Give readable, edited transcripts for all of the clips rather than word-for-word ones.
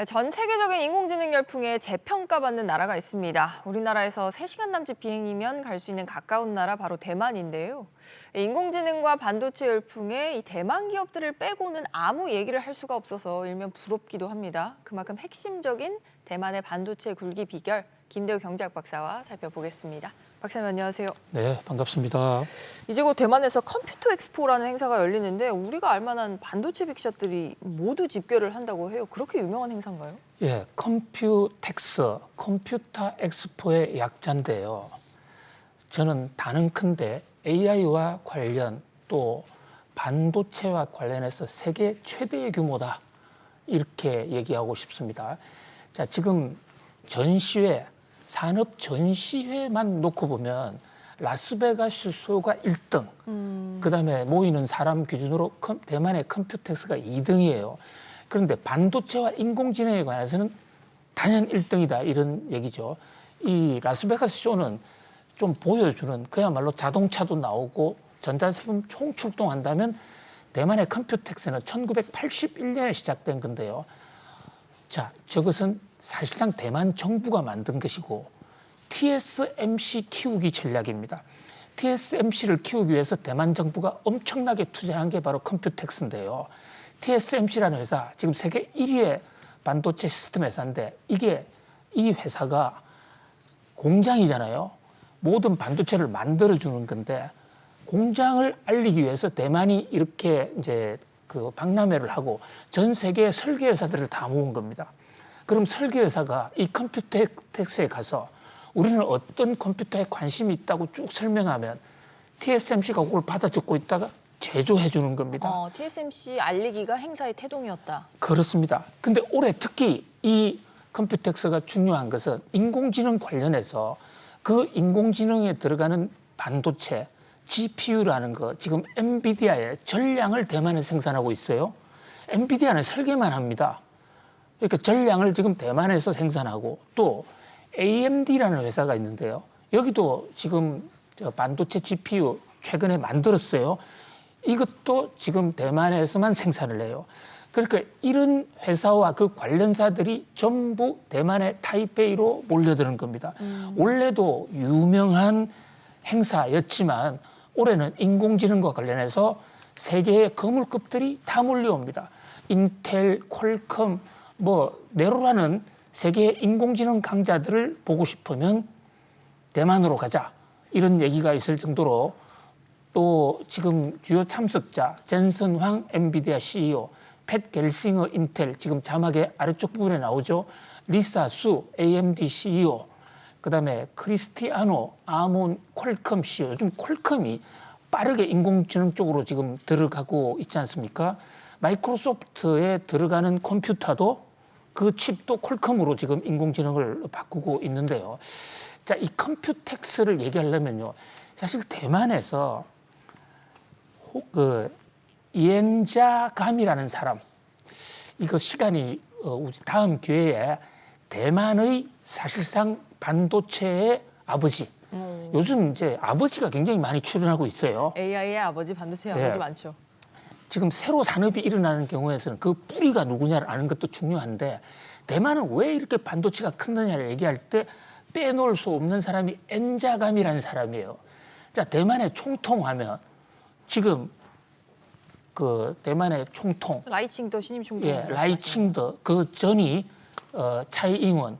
전 세계적인 인공지능 열풍에 재평가받는 나라가 있습니다. 우리나라에서 3시간 남짓 비행이면 갈 수 있는 가까운 나라 바로 대만인데요. 인공지능과 반도체 열풍에 이 대만 기업들을 빼고는 아무 얘기를 할 수가 없어서 일면 부럽기도 합니다. 그만큼 핵심적인 대만의 반도체 굴기 비결, 김대우 경제학 박사와 살펴보겠습니다. 박사님 안녕하세요. 네, 반갑습니다. 이제 곧 대만에서 컴퓨터 엑스포라는 행사가 열리는데 우리가 알만한 반도체 빅샷들이 모두 집결을 한다고 해요. 그렇게 유명한 행사인가요? 예, 컴퓨텍스, 컴퓨터 엑스포의 약자인데요. 저는 단은 큰데 AI와 관련 또 반도체와 관련해서 세계 최대의 규모다. 이렇게 얘기하고 싶습니다. 자, 지금 전시회, 산업 전시회만 놓고 보면 라스베가스 쇼가 1등, 그다음에 모이는 사람 기준으로 대만의 컴퓨텍스가 2등이에요. 그런데 반도체와 인공지능에 관해서는 단연 1등이다 이런 얘기죠. 이 라스베가스 쇼는 좀 보여주는 그야말로 자동차도 나오고 전자제품 총출동한다면 대만의 컴퓨텍스는 1981년에 시작된 건데요. 자, 저것은 사실상 대만 정부가 만든 것이고 TSMC 키우기 전략입니다. TSMC를 키우기 위해서 대만 정부가 엄청나게 투자한 게 바로 컴퓨텍스인데요. TSMC라는 회사, 지금 세계 1위의 반도체 시스템 회사인데 이 회사가 공장이잖아요. 모든 반도체를 만들어주는 건데 공장을 알리기 위해서 대만이 이렇게 이제 그 박람회를 하고 전 세계의 설계 회사들을 다 모은 겁니다. 그럼 설계 회사가 이 컴퓨텍스에 가서 우리는 어떤 컴퓨터에 관심이 있다고 쭉 설명하면 TSMC가 그걸 받아 적고 있다가 제조해 주는 겁니다. TSMC 알리기가 행사의 태동이었다. 그렇습니다. 근데 올해 특히 이 컴퓨텍스가 중요한 것은 인공지능 관련해서 그 인공지능에 들어가는 반도체 GPU라는 거 지금 엔비디아의 전량을 대만에 생산하고 있어요. 엔비디아는 설계만 합니다. 그러니까 전량을 지금 대만에서 생산하고 또 AMD라는 회사가 있는데요. 여기도 지금 반도체 GPU 최근에 만들었어요. 이것도 지금 대만에서만 생산을 해요. 그러니까 이런 회사와 그 관련사들이 전부 대만의 타이베이로 몰려드는 겁니다. 원래도 유명한 행사였지만 올해는 인공지능과 관련해서 세계의 거물급들이 다 몰려옵니다. 인텔, 퀄컴, 네로라는 세계의 인공지능 강자들을 보고 싶으면 대만으로 가자. 이런 얘기가 있을 정도로 또 지금 주요 참석자 젠슨 황 엔비디아 CEO, 팻 겔싱어 인텔 지금 자막의 아래쪽 부분에 나오죠. 리사 수 AMD CEO, 그다음에 크리스티아노 아몬 퀄컴 CEO. 요즘 퀄컴이 빠르게 인공지능 쪽으로 지금 들어가고 있지 않습니까? 마이크로소프트에 들어가는 컴퓨터도 그 칩도 퀄컴으로 지금 인공지능을 바꾸고 있는데요. 자, 이 컴퓨텍스를 얘기하려면요. 사실 대만에서 그 이엔자 감이라는 사람, 이거 시간이 다음 기회에 대만의 사실상 반도체의 아버지. 요즘 이제 아버지가 굉장히 많이 출연하고 있어요. AI의 아버지, 반도체의 아버지 많죠. 지금 새로 산업이 일어나는 경우에서는 그 뿌리가 누구냐를 아는 것도 중요한데 대만은 왜 이렇게 반도체가 크느냐를 얘기할 때 빼놓을 수 없는 사람이 엔자감이라는 사람이에요. 자, 대만의 총통하면 지금 그 대만의 총통 라이칭더 신임 총통. 예, 라이칭더 그 전이 차이잉원,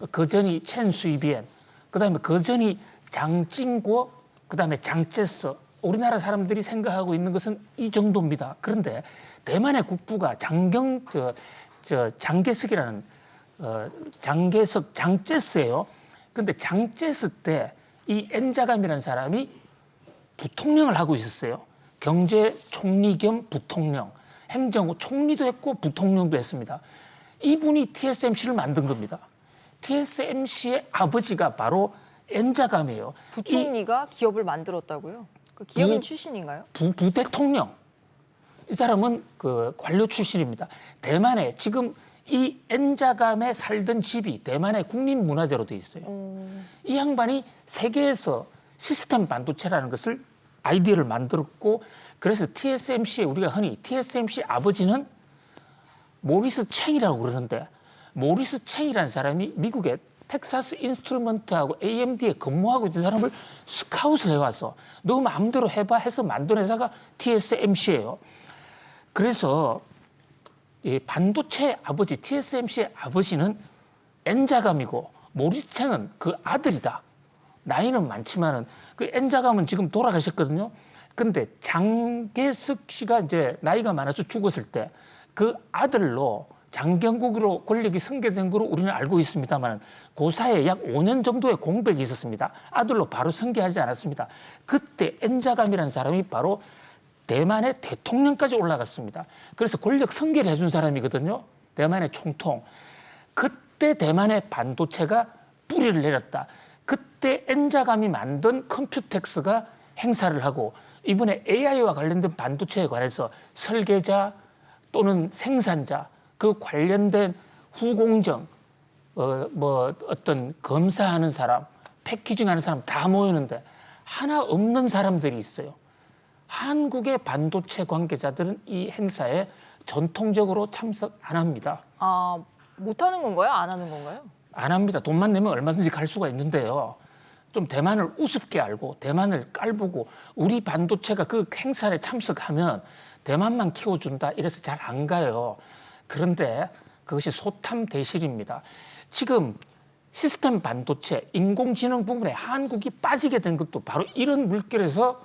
그 전이 첸 수이비엔, 그다음에 그 전이 장찡고, 그다음에 장제서. 우리나라 사람들이 생각하고 있는 것은 이 정도입니다. 그런데 대만의 국부가 장개석이라는 장개석 장제스예요. 그런데 장제스 때 이 엔자감이라는 사람이 부통령을 하고 있었어요. 경제총리 겸 부통령, 행정부 총리도 했고 부통령도 했습니다. 이분이 TSMC를 만든 겁니다. TSMC의 아버지가 바로 엔자감이에요. 부총리가 기업을 만들었다고요? 그 기업인 출신인가요? 부대통령. 이 사람은 그 관료 출신입니다. 대만에 지금 이 엔자감에 살던 집이 대만의 국립문화재로 돼 있어요. 이 양반이 세계에서 시스템 반도체라는 것을 아이디어를 만들었고, 그래서 TSMC에 우리가 흔히 TSMC 아버지는 모리스 챙이라고 그러는데 모리스 챙이라는 사람이 미국의 텍사스 인스트루먼트하고 AMD에 근무하고 있는 사람을 스카웃을 해와서 너 마음대로 해봐 해서 만든 회사가 TSMC예요. 그래서 이 반도체 아버지 TSMC의 아버지는 엔자감이고 모리스 챙은 그 아들이다. 나이는 많지만은 그 엔자감은 지금 돌아가셨거든요. 근데 장개석 씨가 이제 나이가 많아서 죽었을 때 그 아들로 장경국으로 권력이 승계된 거로 우리는 알고 있습니다만 그 사이에 약 5년 정도의 공백이 있었습니다. 아들로 바로 승계하지 않았습니다. 그때 엔자감이라는 사람이 바로 대만의 대통령까지 올라갔습니다. 그래서 권력 승계를 해준 사람이거든요. 대만의 총통. 그때 대만의 반도체가 뿌리를 내렸다. 그때 엔자감이 만든 컴퓨텍스가 행사를 하고 이번에 AI와 관련된 반도체에 관해서 설계자 또는 생산자 그 관련된 후공정 어떤 검사하는 사람 패키징하는 사람 다 모이는데 하나 없는 사람들이 있어요. 한국의 반도체 관계자들은 이 행사에 전통적으로 참석 안 합니다. 아, 못하는 건가요? 안 하는 건가요? 안 합니다. 돈만 내면 얼마든지 갈 수가 있는데요. 좀 대만을 우습게 알고 대만을 깔보고 우리 반도체가 그 행사에 참석하면 대만만 키워준다 이래서 잘 안 가요. 그런데 그것이 소탐대실입니다. 지금 시스템 반도체, 인공지능 부분에 한국이 빠지게 된 것도 바로 이런 물결에서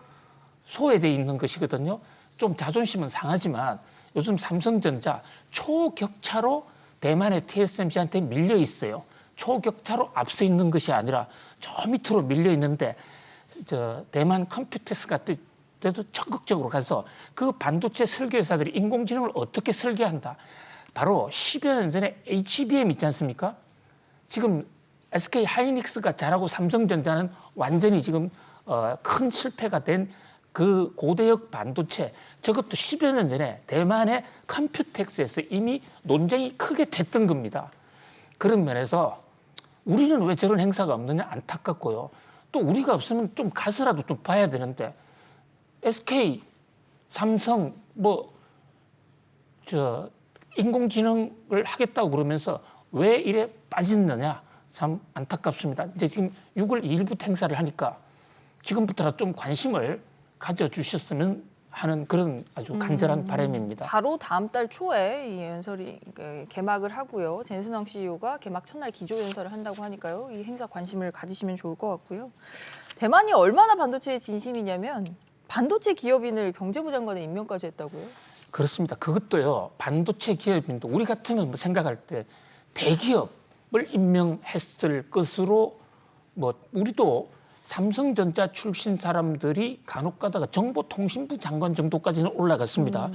소외되어 있는 것이거든요. 좀 자존심은 상하지만 요즘 삼성전자 초격차로 대만의 TSMC한테 밀려 있어요. 초격차로 앞서 있는 것이 아니라 저 밑으로 밀려 있는데 대만 컴퓨텍스 같은 때도 적극적으로 가서 그 반도체 설계회사들이 인공지능을 어떻게 설계한다. 바로 10여 년 전에 HBM 있지 않습니까? 지금 SK 하이닉스가 잘하고 삼성전자는 완전히 지금 큰 실패가 된 그 고대역 반도체 저것도 10여 년 전에 대만의 컴퓨텍스에서 이미 논쟁이 크게 됐던 겁니다. 그런 면에서 우리는 왜 저런 행사가 없느냐 안타깝고요. 또 우리가 없으면 좀 가서라도 좀 봐야 되는데 SK, 삼성 인공지능을 하겠다고 그러면서 왜 이래 빠졌느냐 참 안타깝습니다. 이제 지금 6월 2일부터 행사를 하니까 지금부터라도 좀 관심을 가져주셨으면 하는 그런 아주 간절한 바람입니다. 바로 다음 달 초에 이 연설이 개막을 하고요. 젠슨왕 CEO가 개막 첫날 기조 연설을 한다고 하니까요. 이 행사 관심을 가지시면 좋을 것 같고요. 대만이 얼마나 반도체에 진심이냐면 반도체 기업인을 경제부 장관에 임명까지 했다고요? 그렇습니다. 그것도요. 반도체 기업인도 우리 같으면 생각할 때 대기업을 임명했을 것으로 우리도 삼성전자 출신 사람들이 간혹 가다가 정보통신부 장관 정도까지는 올라갔습니다.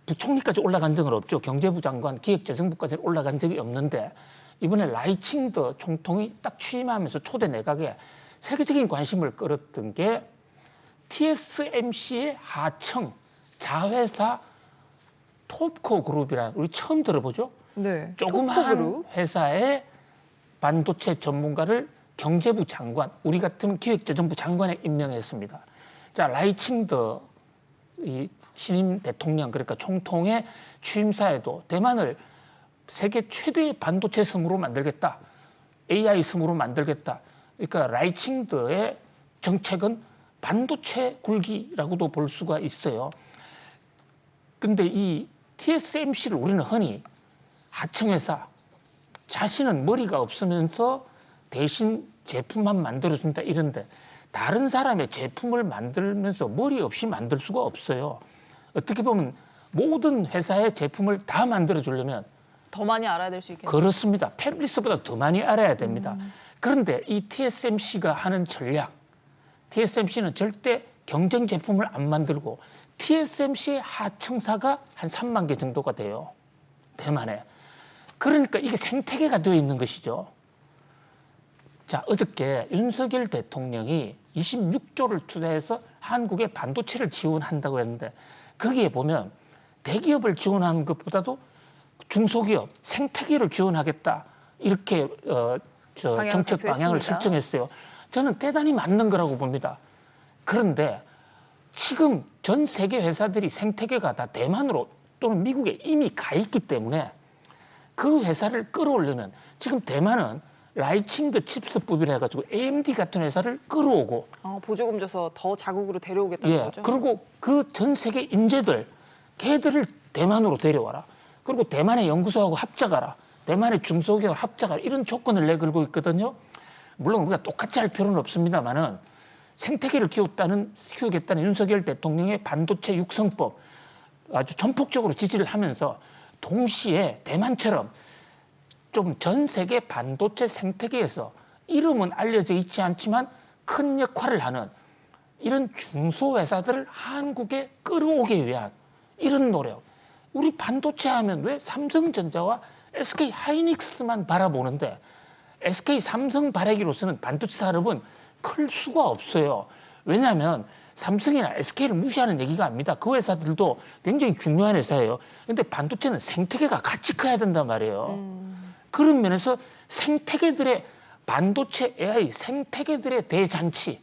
부총리까지 올라간 적은 없죠. 경제부 장관, 기획재정부까지는 올라간 적이 없는데 이번에 라이칭더 총통이 딱 취임하면서 초대 내각에 세계적인 관심을 끌었던 게 TSMC의 하청 자회사 톱코 그룹이라는 우리 처음 들어보죠? 네. 조그마한 회사의 반도체 전문가를 경제부 장관, 우리 같은 기획재정부 장관에 임명했습니다. 자, 라이칭더 이 신임 대통령 그러니까 총통의 취임사에도 대만을 세계 최대의 반도체 섬으로 만들겠다, AI 섬으로 만들겠다. 그러니까 라이칭더의 정책은 반도체 굴기라고도 볼 수가 있어요. 그런데 이 TSMC를 우리는 흔히 하청회사, 자신은 머리가 없으면서 대신 제품만 만들어준다 이런데 다른 사람의 제품을 만들면서 머리 없이 만들 수가 없어요. 어떻게 보면 모든 회사의 제품을 다 만들어주려면 더 많이 알아야 될 수 있겠네요. 그렇습니다. 팹리스보다 더 많이 알아야 됩니다. 그런데 이 TSMC가 하는 전략, TSMC는 절대 경쟁 제품을 안 만들고 TSMC의 하청사가 한 3만 개 정도가 돼요. 대만에. 그러니까 이게 생태계가 되어 있는 것이죠. 자, 어저께 윤석열 대통령이 26조를 투자해서 한국의 반도체를 지원한다고 했는데 거기에 보면 대기업을 지원하는 것보다도 중소기업, 생태계를 지원하겠다 이렇게 정책 방향을 설정했어요. 저는 대단히 맞는 거라고 봅니다. 그런데 지금 전 세계 회사들이 생태계가 다 대만으로 또는 미국에 이미 가 있기 때문에 그 회사를 끌어오려면 지금 대만은 라이칭드 칩스법이라 해가지고 AMD 같은 회사를 끌어오고 보조금 줘서 더 자국으로 데려오겠다는 예, 거죠? 그리고 그 전 세계 인재들 걔들을 대만으로 데려와라. 그리고 대만의 연구소하고 합작하라. 대만의 중소기업을 합작하라. 이런 조건을 내걸고 있거든요. 물론 우리가 똑같이 할 필요는 없습니다만은 생태계를 키우겠다는 윤석열 대통령의 반도체 육성법 아주 전폭적으로 지지를 하면서 동시에 대만처럼 좀 전 세계 반도체 생태계에서 이름은 알려져 있지 않지만 큰 역할을 하는 이런 중소회사들을 한국에 끌어오기 위한 이런 노력. 우리 반도체 하면 왜 삼성전자와 SK 하이닉스만 바라보는데 SK 삼성 바라기로서는 반도체 산업은 클 수가 없어요. 왜냐하면 삼성이나 SK를 무시하는 얘기가 아닙니다. 그 회사들도 굉장히 중요한 회사예요. 그런데 반도체는 생태계가 같이 커야 된단 말이에요. 그런 면에서 생태계들의 반도체 AI 생태계들의 대잔치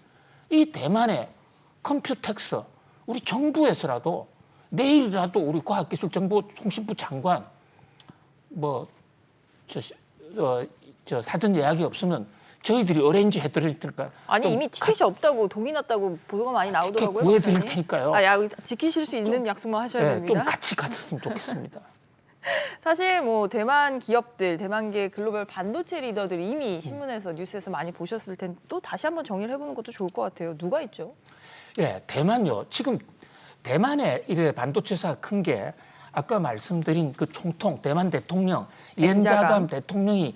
이 대만의 컴퓨텍스 우리 정부에서라도 내일이라도 우리 과학기술정보통신부 장관 저 사전 예약이 없으면 저희들이 어레인지 해드릴 테니까. 아니 이미 티켓이 없다고 동이 났다고 보도가 많이 나오더라고요. 티켓 구해드릴 박사님. 테니까요. 지키실 수 있는 약속만 하셔야 됩니다. 좀 같이 갔으면 좋겠습니다. 사실 뭐 대만 기업들, 대만계 글로벌 반도체 리더들 이미 신문에서 뉴스에서 많이 보셨을 텐데 또 다시 한번 정리를 해보는 것도 좋을 것 같아요. 누가 있죠? 예, 대만요. 지금 대만의 이래 반도체사가 큰 게 아까 말씀드린 그 총통 대만 대통령 이엔자감 대통령이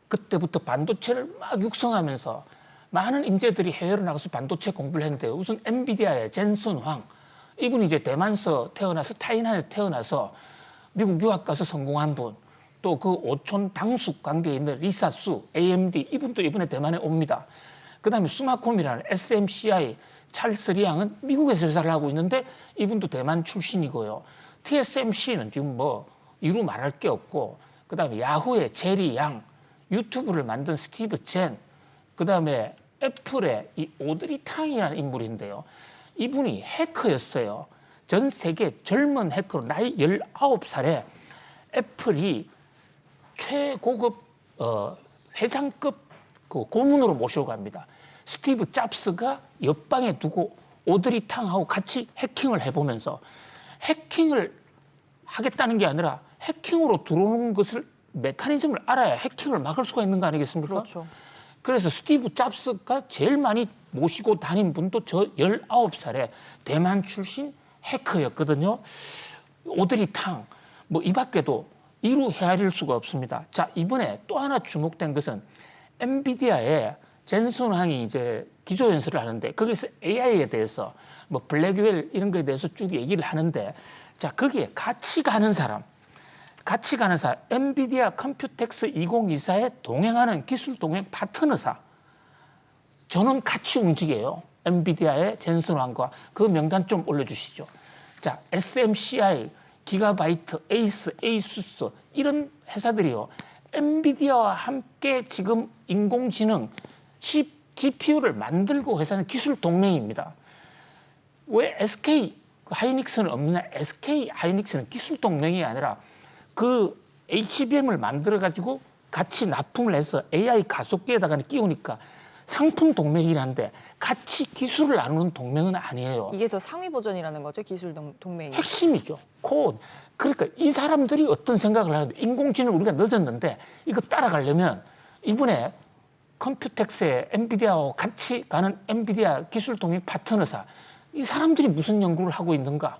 그때부터 반도체를 막 육성하면서 많은 인재들이 해외로 나가서 반도체 공부를 했는데 우선 엔비디아의 젠슨 황 이분이 이제 대만서 태어나서 타이난에서 태어나서 미국 유학 가서 성공한 분, 또 그 오촌 당숙 관계에 있는 리사 수, AMD 이분도 이번에 대만에 옵니다. 그다음에 수마콤이라는 SMCI 찰스 리앙은 미국에서 회사를 하고 있는데 이분도 대만 출신이고요. TSMC는 지금 뭐 이루 말할 게 없고, 그다음에 야후의 제리 양, 유튜브를 만든 스티브 첸, 그다음에 애플의 이 오드리 탕이라는 인물인데요. 이분이 해커였어요. 전 세계 젊은 해커로 나이 19살에 애플이 최고급 회장급 그 고문으로 모시고 갑니다. 스티브 잡스가 옆방에 두고 오드리 탕하고 같이 해킹을 해보면서 해킹을 하겠다는 게 아니라 해킹으로 들어오는 것을 메커니즘을 알아야 해킹을 막을 수가 있는 거 아니겠습니까? 그렇죠. 그래서 스티브 잡스가 제일 많이 모시고 다닌 분도 저 19살에 대만 출신 해커였거든요. 오드리 탕, 뭐 이 밖에도 이루 헤아릴 수가 없습니다. 자, 이번에 또 하나 주목된 것은 엔비디아의 젠슨 황이 이제 기조연설을 하는데 거기서 AI에 대해서 뭐 블랙웰 이런 거에 대해서 쭉 얘기를 하는데 자, 거기에 같이 가는 사람, 엔비디아 컴퓨텍스 2024에 동행하는 기술 동행 파트너사. 저는 같이 움직여요. 엔비디아의 젠슨 황과 그 명단 좀 올려주시죠. 자, SMCI, 기가바이트, 에이스, 에이수스 이런 회사들이요. 엔비디아와 함께 지금 인공지능 GPU를 만들고 회사는 기술 동맹입니다. 왜 SK 하이닉스는 없느냐? SK 하이닉스는 기술 동맹이 아니라 그 HBM을 만들어 가지고 같이 납품을 해서 AI 가속기에다가 끼우니까 상품 동맹이란데 같이 기술을 나누는 동맹은 아니에요. 이게 더 상위 버전이라는 거죠, 기술 동맹이. 핵심이죠. 코드. 그러니까 이 사람들이 어떤 생각을 하는데 인공지능 우리가 늦었는데 이거 따라가려면 이번에 컴퓨텍스의 엔비디아와 같이 가는 엔비디아 기술 동맹 파트너사 이 사람들이 무슨 연구를 하고 있는가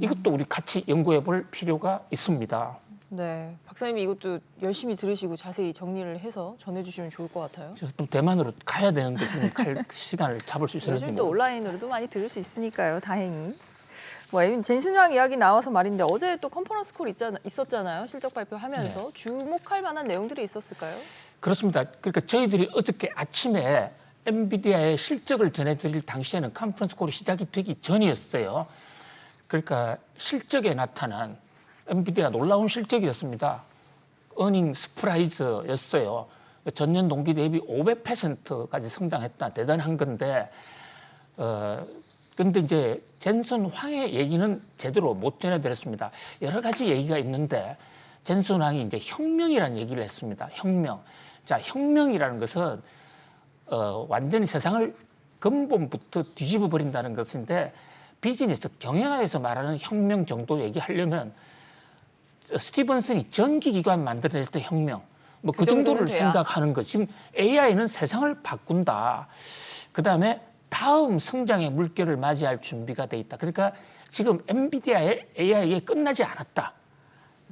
이것도 우리 같이 연구해 볼 필요가 있습니다. 네, 박사님이 이것도 열심히 들으시고 자세히 정리를 해서 전해주시면 좋을 것 같아요. 그래서 또 대만으로 가야 되는데 지금 갈 시간을 잡을 수 있을지 요즘 또 온라인으로도 많이 들을 수 있으니까요, 다행히. 뭐 젠슨 황 이야기 나와서 말인데 어제 또 컨퍼런스 콜 있었잖아요, 실적 발표하면서. 네. 주목할 만한 내용들이 있었을까요? 그렇습니다. 그러니까 저희들이 어저께 아침에 엔비디아의 실적을 전해드릴 당시에는 컨퍼런스 콜이 시작이 되기 전이었어요. 그러니까 실적에 나타난 엔비디아 놀라운 실적이었습니다. 어닝 스프라이즈였어요. 전년 동기 대비 500%까지 성장했다. 대단한 건데, 근데 이제 젠슨 황의 얘기는 제대로 못 전해드렸습니다. 여러 가지 얘기가 있는데, 젠슨왕이 이제 혁명이라는 얘기를 했습니다. 혁명. 자, 혁명이라는 것은 완전히 세상을 근본부터 뒤집어 버린다는 것인데 비즈니스 경영학에서 말하는 혁명 정도 얘기하려면 스티븐슨이 전기기관 만들어낼 때 혁명 뭐 그 정도를 생각하는 거. 지금 AI는 세상을 바꾼다. 그다음에 다음 성장의 물결을 맞이할 준비가 돼 있다. 그러니까 지금 엔비디아의 AI에 끝나지 않았다.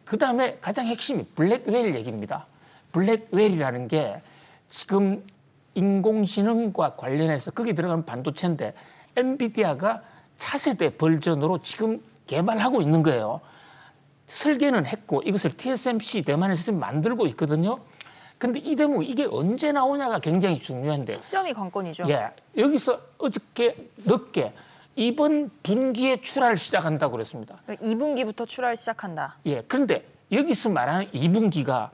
그다음에 가장 핵심이 블랙웨일 얘기입니다. 블랙웨일이라는 게 지금 인공지능과 관련해서 거기 들어가는 반도체인데 엔비디아가 차세대 버전으로 지금 개발하고 있는 거예요. 설계는 했고 이것을 TSMC 대만에서 지금 만들고 있거든요. 근데 이 대목 이게 언제 나오냐가 굉장히 중요한데 시점이 관건이죠. 예, 여기서 어저께 늦게 이번 분기에 출하를 시작한다고 그랬습니다. 2분기부터 출하를 시작한다. 예, 그런데 여기서 말하는 2분기가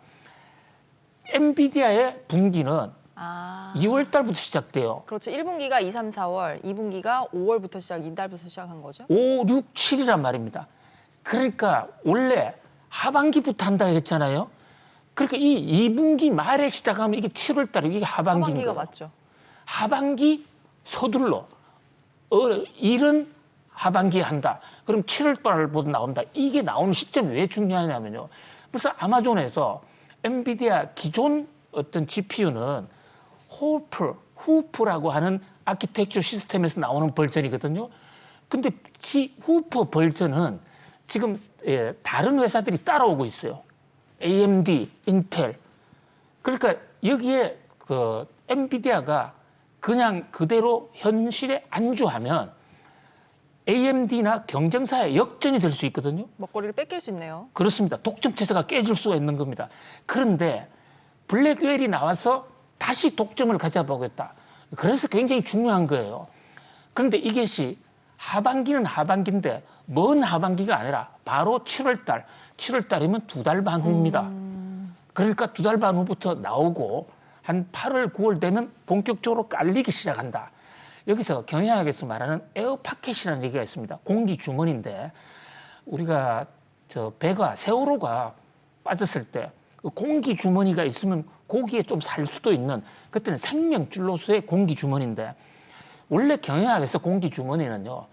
엔비디아의 분기는 2월 달부터 시작돼요. 그렇죠. 1분기가 2, 3, 4월, 2분기가 5월부터 이달부터 시작한 거죠. 5, 6, 7이란 말입니다. 그러니까 원래 하반기부터 한다 했잖아요. 그러니까 이 2분기 말에 시작하면 이게 7월 달에 이게 하반기인 거예요. 맞죠. 하반기 서둘러 일은 하반기에 한다. 그럼 7월 달보다 나온다. 이게 나오는 시점이 왜 중요하냐면요. 벌써 아마존에서 엔비디아 기존 어떤 GPU는 후프라고 하는 아키텍처 시스템에서 나오는 버전이거든요. 근데 후프 버전은 지금 다른 회사들이 따라오고 있어요. AMD, 인텔. 그러니까 여기에 그 엔비디아가 그냥 그대로 현실에 안주하면 AMD나 경쟁사의 역전이 될 수 있거든요. 먹거리를 뺏길 수 있네요. 그렇습니다. 독점체제가 깨질 수가 있는 겁니다. 그런데 블랙웰이 나와서 다시 독점을 가져보겠다. 그래서 굉장히 중요한 거예요. 그런데 이것이 하반기는 하반기인데 먼 하반기가 아니라 바로 7월 달. 7월 달이면 2달 반 후입니다. 그러니까 2달 반 후부터 나오고 한 8월, 9월 되면 본격적으로 깔리기 시작한다. 여기서 경영학에서 말하는 에어파켓이라는 얘기가 있습니다. 공기 주머니인데 우리가 배가 세월호가 빠졌을 때 공기 주머니가 있으면 고기에 좀 살 수도 있는 그때는 생명줄로서의 공기 주머니인데 원래 경영학에서 공기 주머니는요.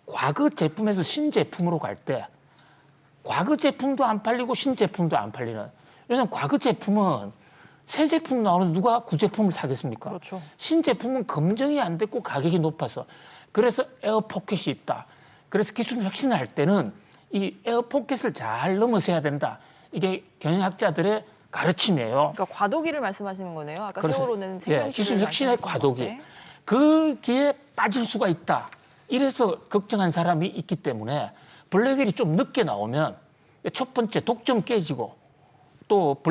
과거 제품에서 신제품으로 갈 때 과거 제품도 안 팔리고 신제품도 안 팔리는. 왜냐하면 과거 제품은 새 제품 나오는 누가 구제품을 사겠습니까? 그렇죠. 신제품은 검증이 안 됐고 가격이 높아서. 그래서 에어포켓이 있다. 그래서 기술 혁신을 할 때는 이 에어포켓을 잘 넘어서야 된다. 이게 경영학자들의 가르침이에요. 그러니까 과도기를 말씀하시는 거네요. 아까 그래서, 세월호는 생명줄을 기술 혁신의 과도기. 건데. 거기에 빠질 수가 있다. 이래서 걱정한 사람이 있기 때문에 블랙웰이 좀 늦게 나오면 첫 번째 독점 깨지고 또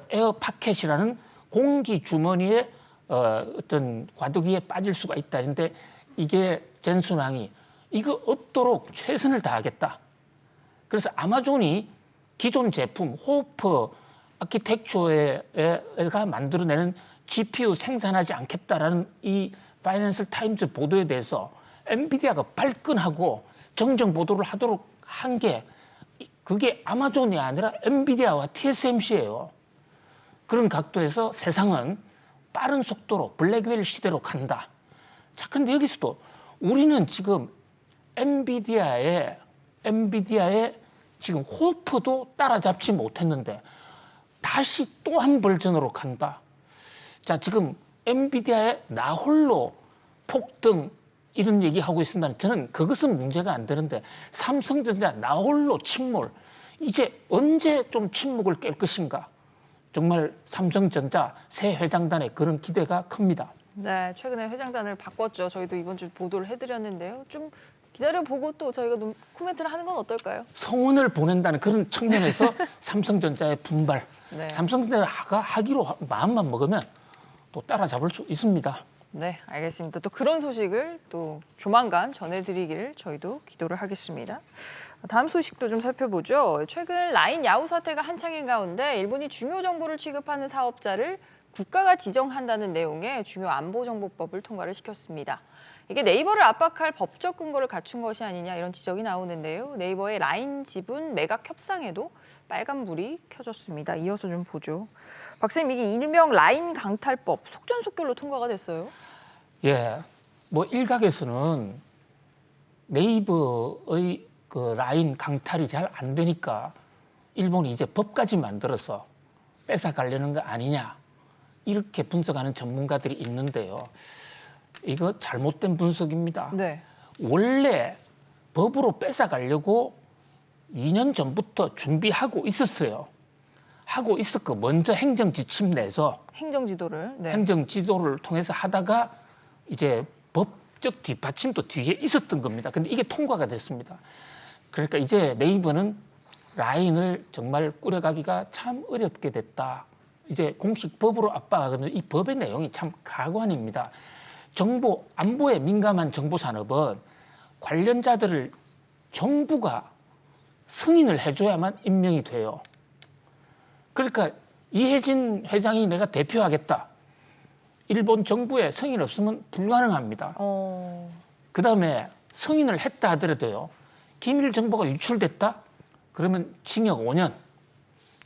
에어파켓이라는 공기 주머니에 어떤 과도기에 빠질 수가 있다. 그런데 이게 젠슨왕이 이거 없도록 최선을 다하겠다. 그래서 아마존이 기존 제품 호프 아키텍처가 만들어내는 GPU 생산하지 않겠다라는 이 파이낸셜 타임즈 보도에 대해서 엔비디아가 발끈하고 정정 보도를 하도록 한 게 그게 아마존이 아니라 엔비디아와 TSMC예요. 그런 각도에서 세상은 빠른 속도로 블랙웰 시대로 간다. 자, 그런데 여기서도 우리는 지금 엔비디아의 지금 호프도 따라잡지 못했는데 다시 또 한 버전으로 간다. 자, 지금 엔비디아의 나 홀로 폭등 이런 얘기하고 있습니다. 저는 그것은 문제가 안 되는데 삼성전자 나 홀로 침몰. 이제 언제 좀 침묵을 깰 것인가. 정말 삼성전자 새 회장단의 그런 기대가 큽니다. 네, 최근에 회장단을 바꿨죠. 저희도 이번 주 보도를 해드렸는데요. 좀 기다려보고 또 저희가 좀 코멘트를 하는 건 어떨까요? 성운을 보낸다는 그런 측면에서 삼성전자의 분발. 네. 삼성전자가 하기로 마음만 먹으면 또 따라잡을 수 있습니다. 네, 알겠습니다. 또 그런 소식을 또 조만간 전해드리기를 저희도 기도를 하겠습니다. 다음 소식도 좀 살펴보죠. 최근 라인 야후 사태가 한창인 가운데 일본이 중요 정보를 취급하는 사업자를 국가가 지정한다는 내용의 중요 안보정보법을 통과를 시켰습니다. 이게 네이버를 압박할 법적 근거를 갖춘 것이 아니냐 이런 지적이 나오는데요. 네이버의 라인 지분 매각 협상에도 빨간불이 켜졌습니다. 이어서 좀 보죠. 박사님, 이게 일명 라인 강탈법 속전속결로 통과가 됐어요. 예, 뭐 일각에서는 네이버의 그 라인 강탈이 잘 안 되니까 일본이 이제 법까지 만들어서 뺏어가려는 거 아니냐 이렇게 분석하는 전문가들이 있는데요. 이거 잘못된 분석입니다. 네. 원래 법으로 뺏어가려고 2년 전부터 준비하고 있었어요. 하고 있었고 먼저 행정지침 내서 행정지도를. 네. 행정지도를 통해서 하다가 이제 법적 뒷받침도 뒤에 있었던 겁니다. 근데 이게 통과가 됐습니다. 그러니까 이제 네이버는 라인을 정말 꾸려가기가 참 어렵게 됐다. 이제 공식 법으로 압박하거든요. 이 법의 내용이 참 가관입니다. 정보, 안보에 민감한 정보산업은 관련자들을 정부가 승인을 해줘야만 임명이 돼요. 그러니까 이혜진 회장이 내가 대표하겠다. 일본 정부의 승인 없으면 불가능합니다. 그다음에 승인을 했다 하더라도요. 기밀 정보가 유출됐다? 그러면 징역 5년,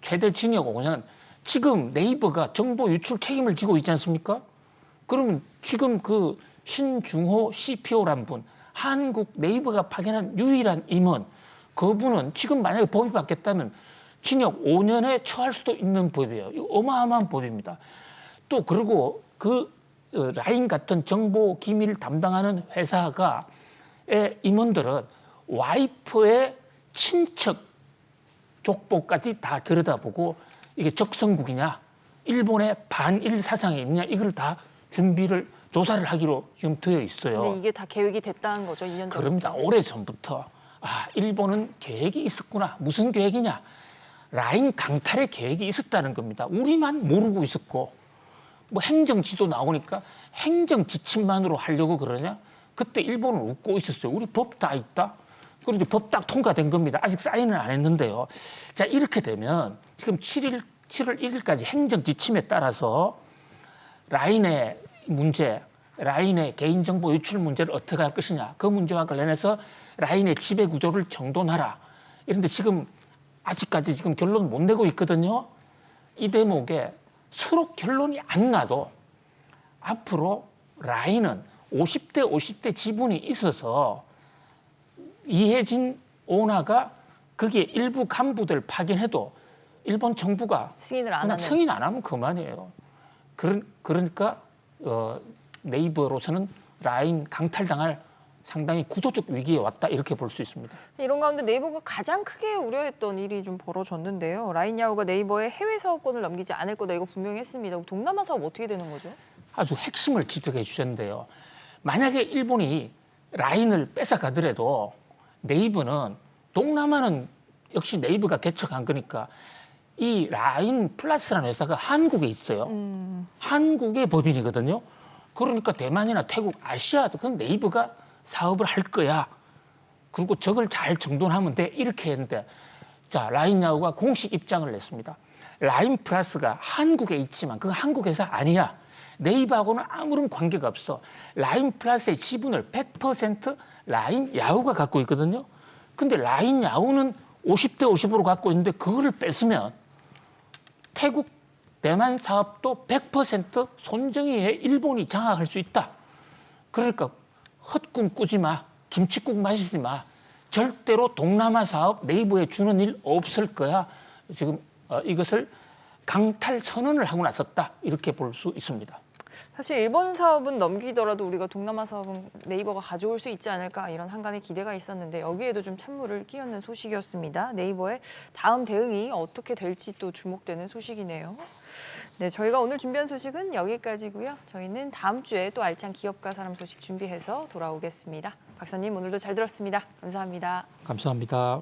최대 징역 5년. 지금 네이버가 정보 유출 책임을 지고 있지 않습니까? 그러면 지금 그 신중호 CPO란 분, 한국 네이버가 파견한 유일한 임원, 그분은 지금 만약에 법이 바뀌었다면 징역 5년에 처할 수도 있는 법이에요. 이거 어마어마한 법입니다. 또 그리고 그 라인 같은 정보 기밀 담당하는 회사가 임원들은 와이프의 친척 족보까지 다 들여다보고 이게 적성국이냐, 일본의 반일 사상이 있느냐 이걸 다 준비를 조사를 하기로 지금 되어 있어요. 근데 이게 다 계획이 됐다는 거죠, 2년 전부터. 그럽니다. 오래전부터. 아, 일본은 계획이 있었구나. 무슨 계획이냐? 라인 강탈의 계획이 있었다는 겁니다. 우리만 모르고 있었고 뭐 행정지도 나오니까 행정 지침만으로 하려고 그러냐? 그때 일본은 웃고 있었어요. 우리 법 다 있다. 그리고 이제 법 딱 통과된 겁니다. 아직 사인은 안 했는데요. 자, 이렇게 되면 지금 7월 1일까지 행정 지침에 따라서 라인의 문제, 라인의 개인정보 유출 문제를 어떻게 할 것이냐. 그 문제와 관련해서 라인의 지배 구조를 정돈하라. 이런데 지금 아직까지 지금 결론 못 내고 있거든요. 이 대목에 서로 결론이 안 나도 앞으로 라인은 50대 지분이 있어서 이혜진 오너가 거기에 일부 간부들 파견해도 일본 정부가 승인을 안 그냥 하는. 승인 안 하면 그만이에요. 그러니까 네이버로서는 라인 강탈당할 상당히 구조적 위기에 왔다 이렇게 볼 수 있습니다. 이런 가운데 네이버가 가장 크게 우려했던 일이 좀 벌어졌는데요. 라인야후가 네이버에 해외 사업권을 넘기지 않을 거다 이거 분명히 했습니다. 동남아 사업 어떻게 되는 거죠? 아주 핵심을 지적해 주셨는데요. 만약에 일본이 라인을 뺏어가더라도 네이버는 동남아는 역시 네이버가 개척한 거니까 이 라인 플러스라는 회사가 한국에 있어요. 한국의 법인이거든요. 그러니까 대만이나 태국, 아시아도 그건 네이버가 사업을 할 거야. 그리고 저걸 잘 정돈하면 돼. 이렇게 했는데 자, 라인야후가 공식 입장을 냈습니다. 라인 플러스가 한국에 있지만 그건 한국 회사 아니야. 네이버하고는 아무런 관계가 없어. 라인 플러스의 지분을 100% 라인야후가 갖고 있거든요. 근데 라인야후는 50대 50으로 갖고 있는데 그거를 뺏으면 태국, 대만 사업도 100% 손정희의 일본이 장악할 수 있다. 그러니까 헛꿈 꾸지 마. 김칫국 마시지 마. 절대로 동남아 사업 네이버에 주는 일 없을 거야. 지금 이것을 강탈 선언을 하고 나섰다. 이렇게 볼 수 있습니다. 사실 일본 사업은 넘기더라도 우리가 동남아 사업은 네이버가 가져올 수 있지 않을까 이런 한간의 기대가 있었는데 여기에도 좀 찬물을 끼얹는 소식이었습니다. 네이버의 다음 대응이 어떻게 될지 또 주목되는 소식이네요. 네, 저희가 오늘 준비한 소식은 여기까지고요. 저희는 다음 주에 또 알찬 기업가 사람 소식 준비해서 돌아오겠습니다. 박사님 오늘도 잘 들었습니다. 감사합니다. 감사합니다.